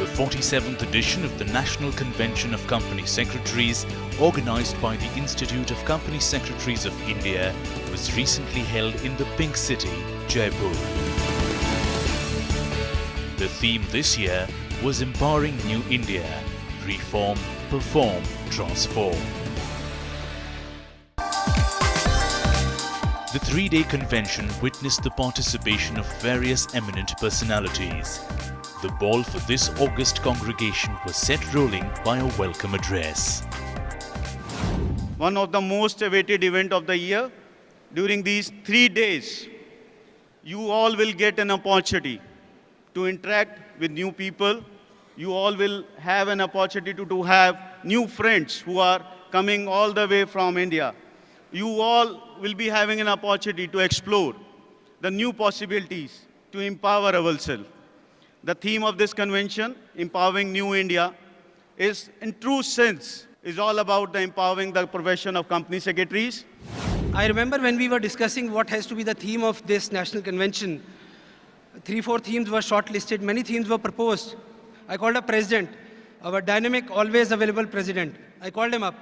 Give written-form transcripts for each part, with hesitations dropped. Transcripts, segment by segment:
The 47th edition of the National Convention of Company Secretaries, organized by the Institute of Company Secretaries of India, was recently held in the Pink City, Jaipur. The theme this year was Empowering New India, Reform, Perform, Transform. The three-day convention witnessed the participation of various eminent personalities. The ball for this August congregation was set rolling by a welcome address. One of the most awaited events of the year. During these 3 days, you all will get an opportunity to interact with new people. You all will have an opportunity to have new friends who are coming all the way from India. You all will be having an opportunity to explore the new possibilities to empower ourselves. The theme of this convention, Empowering New India, is in true sense, is all about the empowering the profession of company secretaries. I remember when we were discussing what has to be the theme of this national convention, 3-4 themes were shortlisted, many themes were proposed. I called up President, our dynamic, always available President. I called him up.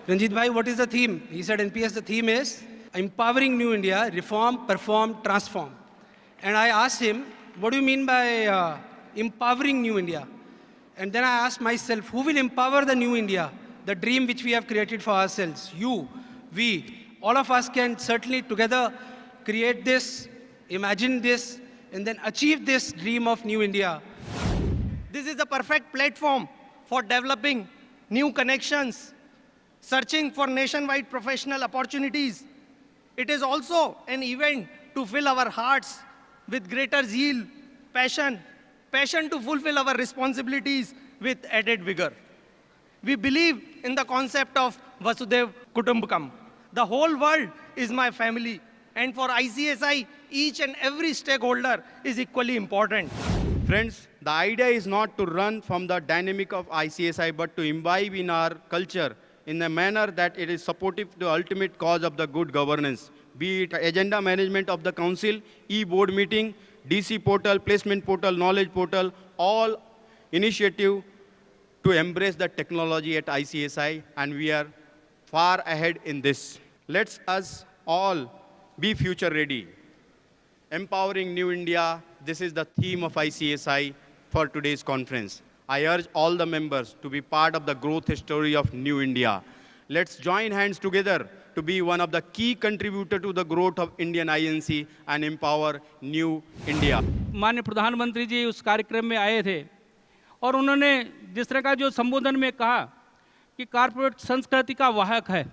Ranjit bhai, what is the theme? He said, NPS, the theme is Empowering New India, Reform, Perform, Transform. And I asked him, what do you mean by empowering New India? And then I asked myself, who will empower the New India, the dream which we have created for ourselves? You, we, all of us can certainly together create this, imagine this, and then achieve this dream of New India. This is the perfect platform for developing new connections, searching for nationwide professional opportunities. It is also an event to fill our hearts with greater zeal, passion to fulfill our responsibilities with added vigor. We believe in the concept of Vasudev Kutumbakam. The whole world is my family, and for ICSI, each and every stakeholder is equally important. Friends, the idea is not to run from the dynamic of ICSI, but to imbibe in our culture in a manner that it is supportive to the ultimate cause of the good governance, be it agenda management of the council, e-board meeting, DC portal, placement portal, knowledge portal, all initiative to embrace the technology at ICSI, and we are far ahead in this. Let's us all be future ready. Empowering New India, this is the theme of ICSI for today's conference. I urge all the members to be part of the growth story of New India. Let's join hands together to be one of the key contributors to the growth of Indian INC and empower New India. माननीय प्रधानमंत्री जी उस कार्यक्रम में आए थे और उन्होंने जिस तरह का जो संबोधन में कहा कि कॉर्पोरेट संस्कृति का वाहक है,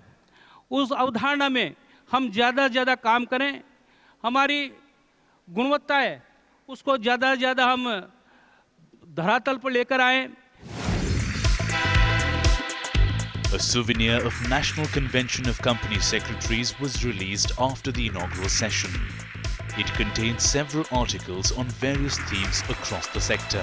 उस अवधारणा में हम ज़्यादा से ज़्यादा काम करें, हमारी गुणवत्ता है उसको ज़्यादा से ज़्यादा हम धरातल पर लेकर आएं. A souvenir of National Convention of Company Secretaries was released after the inaugural session. It contains several articles on various themes across the sector.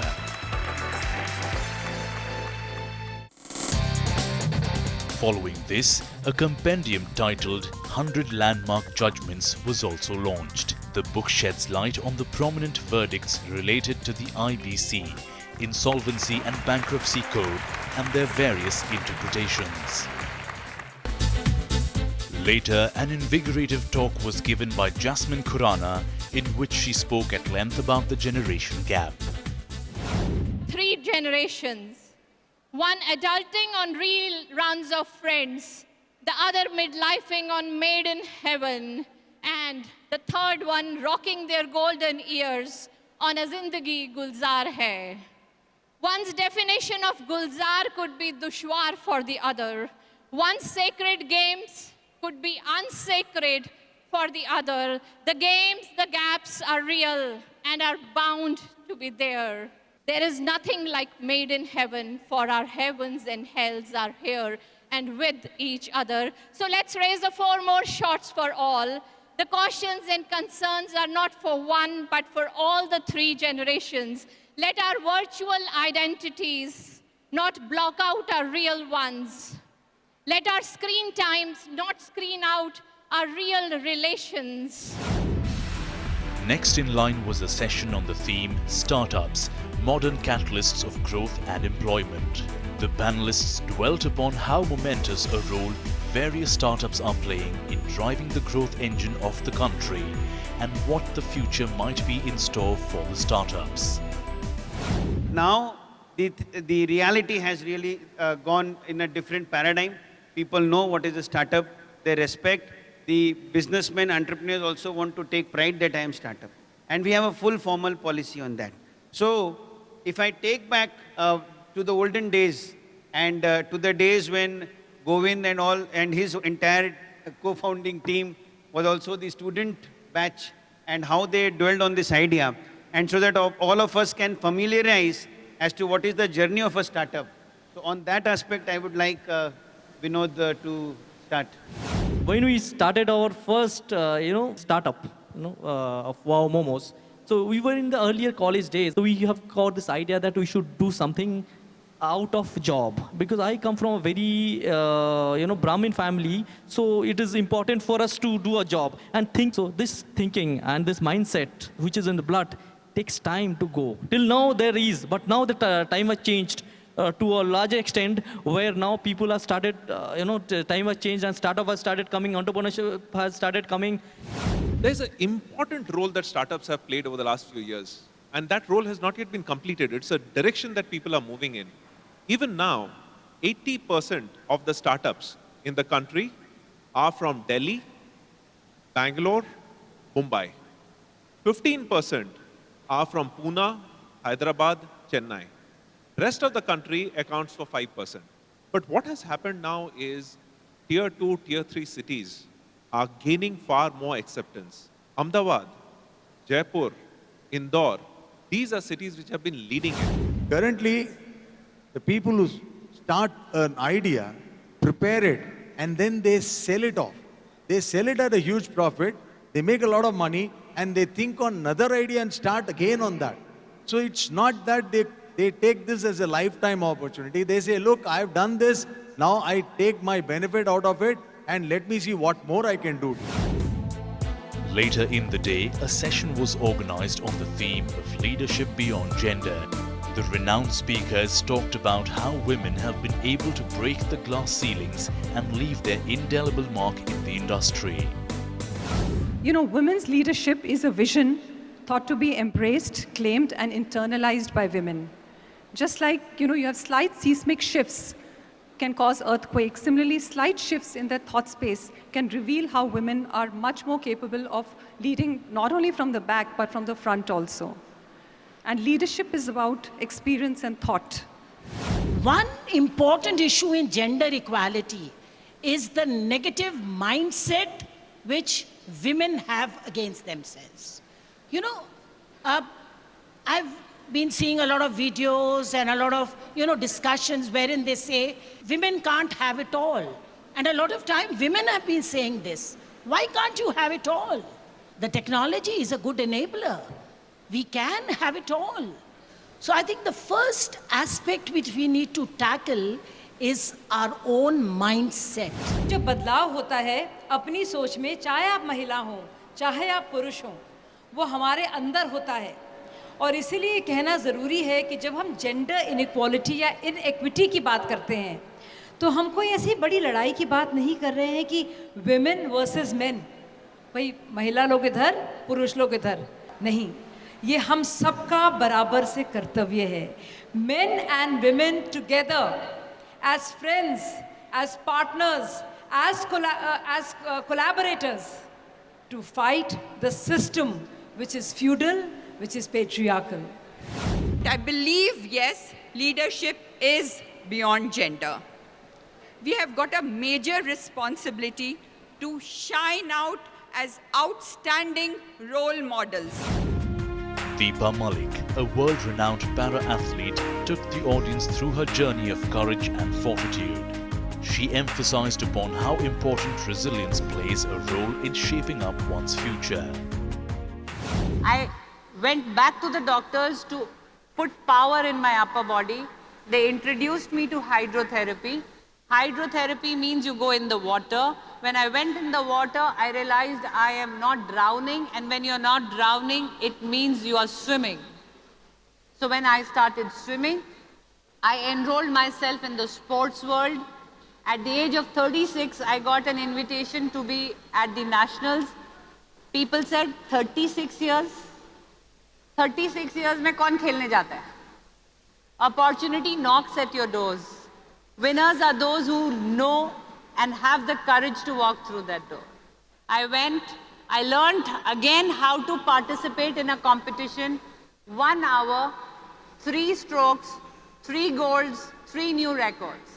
Following this, a compendium titled 100 Landmark Judgments was also launched. The book sheds light on the prominent verdicts related to the IBC, Insolvency and Bankruptcy Code, and their various interpretations. Later, an invigorative talk was given by Jasmine Khurana, in which she spoke at length about the generation gap. 3 generations. One adulting on real runs of friends, the other midlifing on Made in Heaven, and the third one rocking their golden ears on A Zindagi Gulzar Hai. One's definition of Gulzar could be dushwar for the other. One's sacred games could be unsacred for the other. The games, the gaps are real and are bound to be there. There is nothing like made in heaven, for our heavens and hells are here and with each other. So let's raise the 4 more shots for all. The cautions and concerns are not for one, but for all the 3 generations. Let our virtual identities not block out our real ones. Let our screen times not screen out our real relations. Next in line was a session on the theme Startups, Modern Catalysts of Growth and Employment. The panelists dwelt upon how momentous a role various startups are playing in driving the growth engine of the country and what the future might be in store for the startups. Now, the reality has really gone in a different paradigm. People know what is a startup. They respect. The businessmen, entrepreneurs also want to take pride that I am startup. And we have a full formal policy on that. So, if I take back to the olden days and to the days when Govind and all and his entire co-founding team was also the student batch and how they dwelled on this idea, and so that all of us can familiarize as to what is the journey of a startup. So on that aspect, I would like Vinod to start. When we started our first, startup, of Wow Momos, so we were in the earlier college days. So we have got this idea that we should do something out of job, because I come from a very, Brahmin family. So it is important for us to do a job and think. So this thinking and this mindset, which is in the blood, takes time to go. Till now there is, but now the time has changed. To a larger extent, where now people have started, time has changed and startup has started coming, entrepreneurship has started coming. There's an important role that startups have played over the last few years, and that role has not yet been completed. It's a direction that people are moving in. Even now, 80% of the startups in the country are from Delhi, Bangalore, Mumbai. 15% are from Pune, Hyderabad, Chennai. Rest of the country accounts for 5%. But what has happened now is tier 2, tier 3 cities are gaining far more acceptance. Ahmedabad, Jaipur, Indore, these are cities which have been leading it. Currently, the people who start an idea, prepare it, and then they sell it off. They sell it at a huge profit, they make a lot of money, and they think on another idea and start again on that. So it's not that they take this as a lifetime opportunity. They say, look, I've done this, now I take my benefit out of it, and let me see what more I can do. Later in the day, a session was organized on the theme of Leadership Beyond Gender. The renowned speakers talked about how women have been able to break the glass ceilings and leave their indelible mark in the industry. Women's leadership is a vision thought to be embraced, claimed, and internalized by women. Just like, you have slight seismic shifts can cause earthquakes. Similarly, slight shifts in their thought space can reveal how women are much more capable of leading not only from the back, but from the front also. And leadership is about experience and thought. One important issue in gender equality is the negative mindset which women have against themselves. I've been seeing a lot of videos and a lot of, discussions wherein they say women can't have it all. And a lot of time women have been saying this. Why can't you have it all? The technology is a good enabler. We can have it all. So I think the first aspect which we need to tackle is our own mindset. जो बदलाव होता है अपनी सोच में, चाहे आप महिला हो, चाहे आप पुरुष हो, वो हमारे अंदर होता है. और इसीलिए कहना ज़रूरी है कि जब हम जेंडर इनइक्वालिटी या इनइक्विटी की बात करते हैं, तो हम कोई ऐसी बड़ी लड़ाई की बात नहीं कर रहे हैं कि विमेन वर्सेस मेन, भाई महिला लोग इधर, पुरुष लोग इधर. नहीं, ये हम सबका बराबर से कर्तव्य है. Men and women together, as friends, as partners, as collaborators, to fight the system which is feudal, which is patriarchal. I believe, yes, leadership is beyond gender. We have got a major responsibility to shine out as outstanding role models. Deepa Malik, a world-renowned para-athlete, took the audience through her journey of courage and fortitude. She emphasized upon how important resilience plays a role in shaping up one's future. I went back to the doctors to put power in my upper body. They introduced me to hydrotherapy. Hydrotherapy means you go in the water. When I went in the water, I realized I am not drowning, and when you're not drowning, it means you are swimming. So when I started swimming, I enrolled myself in the sports world. At the age of 36, I got an invitation to be at the nationals. People said, 36 years? 36 years में कौन खेलने जाता है? Opportunity knocks at your doors. Winners are those who know and have the courage to walk through that door. I went, I learned again how to participate in a competition. 1 hour, 3 strokes, 3 golds, 3 new records.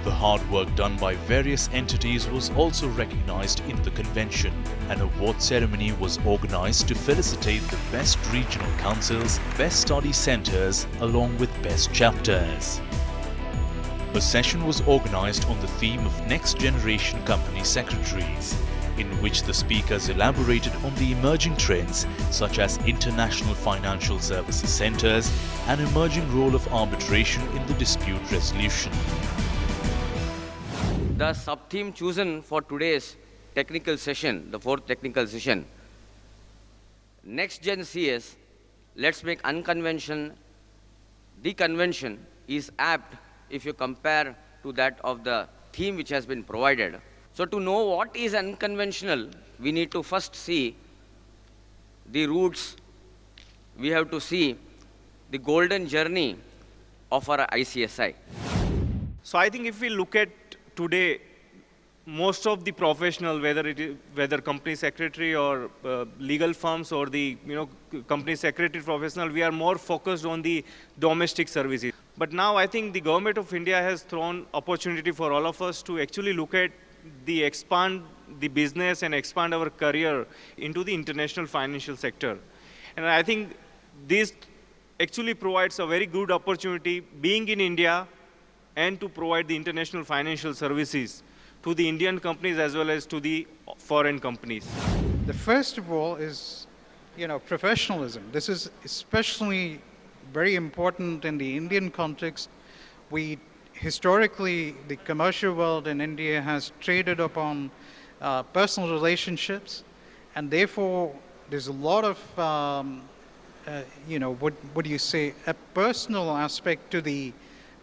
The hard work done by various entities was also recognized in the convention. An award ceremony was organized to felicitate the best regional councils, best study centers, along with best chapters. A session was organized on the theme of Next Generation Company Secretaries, in which the speakers elaborated on the emerging trends such as international financial services centers and emerging role of arbitration in the dispute resolution. The sub-theme chosen for today's technical session, the 4th technical session, Next Gen CS, let's make unconvention. The convention is apt if you compare to that of the theme which has been provided. So to know what is unconventional, we need to first see the roots. We have to see the golden journey of our ICSI. So I think if we look at today, most of the professional, whether company secretary or legal firms or the company secretary professional, we are more focused on the domestic services. But now I think the government of India has thrown opportunity for all of us to actually look at expand the business and expand our career into the international financial sector. And I think this actually provides a very good opportunity being in India and to provide the international financial services to the Indian companies as well as to the foreign companies. The first of all is, professionalism. This is especially very important in the Indian context. Historically, the commercial world in India has traded upon personal relationships, and therefore there's a lot of, a personal aspect to the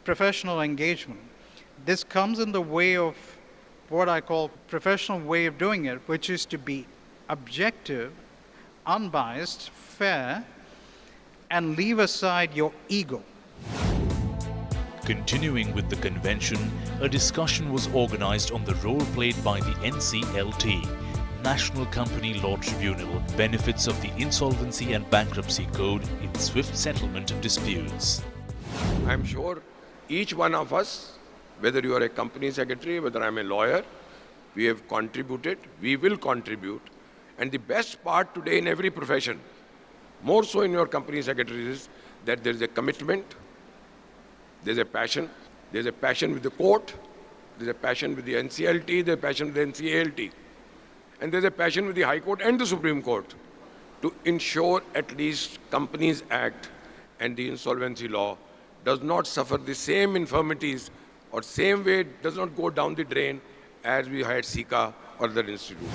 professional engagement. This comes in the way of what I call professional way of doing it, which is to be objective, unbiased, fair, and leave aside your ego. Continuing with the convention, a discussion was organized on the role played by the NCLT, National Company Law Tribunal, benefits of the Insolvency and Bankruptcy Code in swift settlement of disputes. I'm sure each one of us, whether you are a company secretary, whether I'm a lawyer, we have contributed, we will contribute. And the best part today in every profession, more so in your company secretaries, is that there is a commitment, there's a passion with the court, there's a passion with the NCLT, there's a passion with the NCLT, and there's a passion with the High Court and the Supreme Court to ensure at least Companies Act and the insolvency law does not suffer the same infirmities or same way does not go down the drain as we had SICA or other institutes.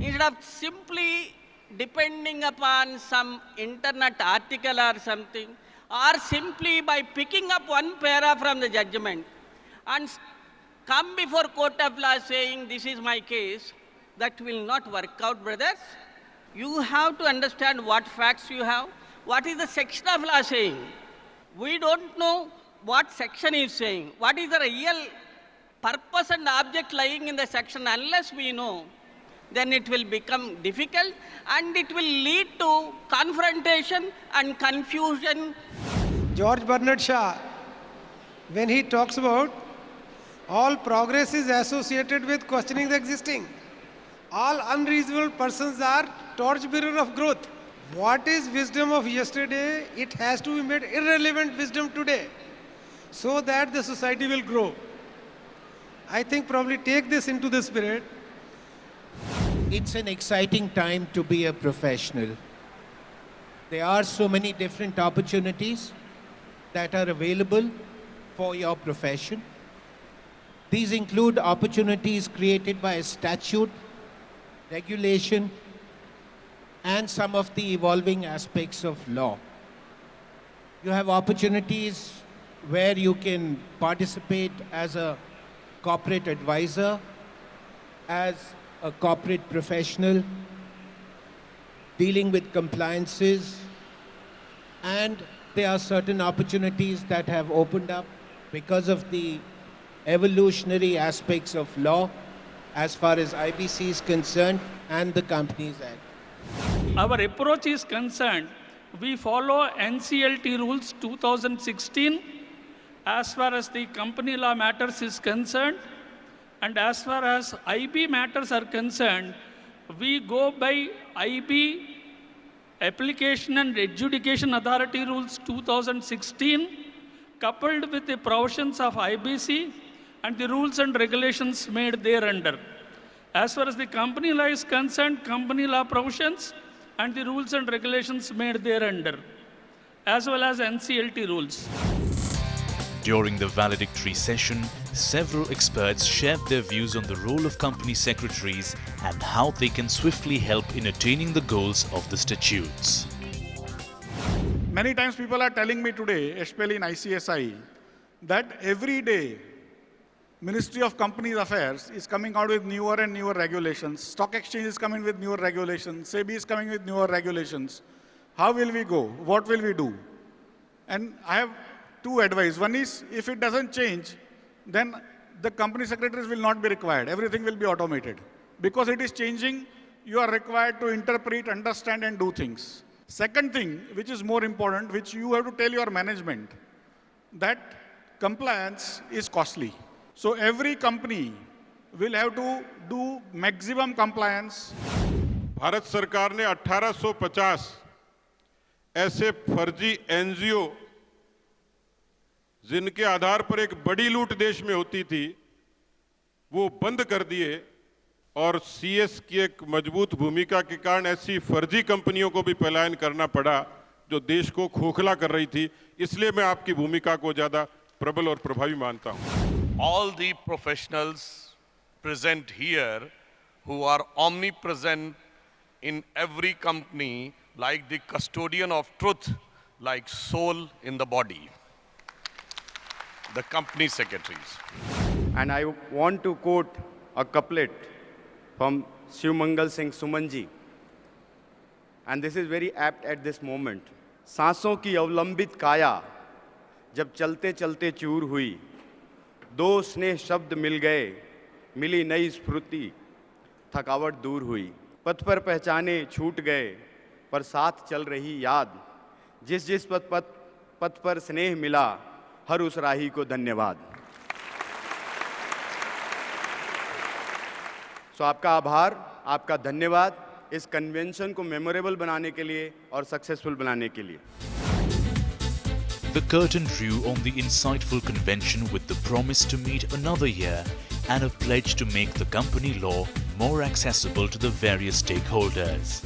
Instead of simply depending upon some internet article or something, or simply by picking up one para from the judgment and come before court of law saying, this is my case, that will not work out, brothers. You have to understand what facts you have, what is the section of law saying, we don't know what section is saying. What is the real purpose and object lying in the section? Unless we know, then it will become difficult and it will lead to confrontation and confusion. George Bernard Shaw, when he talks about all progress is associated with questioning the existing. All unreasonable persons are torchbearer of growth. What is wisdom of yesterday? It has to be made irrelevant wisdom today so that the society will grow. I think probably take this into the spirit. It's an exciting time to be a professional. There are so many different opportunities that are available for your profession. These include opportunities created by a statute, regulation, and some of the evolving aspects of law. You have opportunities where you can participate as a corporate advisor, as a corporate professional, dealing with compliances, and there are certain opportunities that have opened up because of the evolutionary aspects of law as far as IBC is concerned and the Companies Act. Our approach is concerned, we follow NCLT rules 2016 as far as the company law matters is concerned, and as far as IB matters are concerned, we go by IB Application and Adjudication Authority Rules 2016 coupled with the provisions of IBC and the rules and regulations made thereunder. As far as the company law is concerned, company law provisions and the rules and regulations made thereunder, as well as NCLT rules. During the valedictory session, several experts shared their views on the role of company secretaries and how they can swiftly help in attaining the goals of the statutes. Many times people are telling me today, especially in ICSI, that every day Ministry of Companies Affairs is coming out with newer and newer regulations. Stock Exchange is coming with newer regulations. SEBI is coming with newer regulations. How will we go? What will we do? And I have two advice. One is, if it doesn't change, then the company secretaries will not be required. Everything will be automated. Because it is changing, you are required to interpret, understand, and do things. Second thing, which is more important, which you have to tell your management, that compliance is costly. So every company will have to do maximum compliance. Bharat सरकार ने 1850 ऐसे फर्जी NGO जिनके आधार पर एक बड़ी लूट देश में होती थी, वो बंद कर दिए और सीएस की एक मजबूत भूमिका के कारण ऐसी फर्जी कंपनियों को भी पलायन करना पड़ा जो देश को खोखला कर रही थी। इसलिए मैं आपकी भूमिका को ज़्यादा प्रबल और प्रभावी मानता हूँ। All the professionals present here who are omnipresent in every company, like the custodian of truth, like soul in the body, the company secretaries. And I want to quote a couplet from Shivmangal Singh Sumanji. And this is very apt at this moment. सांसों की अवलंबित काया जब चलते चलते चूर हुई, दो स्नेह शब्द मिल गए, मिली नई स्फूर्ति, थकावट दूर हुई, पथ पर पहचाने छूट गए, पर साथ चल रही याद, जिस जिस पथ पर स्नेह मिला, हर उस राही को धन्यवाद। सो आपका आभार, आपका धन्यवाद इस कन्वेंशन को मेमोरेबल बनाने के लिए और सक्सेसफुल बनाने के लिए। The curtain drew on the insightful convention with the promise to meet another year and a pledge to make the company law more accessible to the various stakeholders.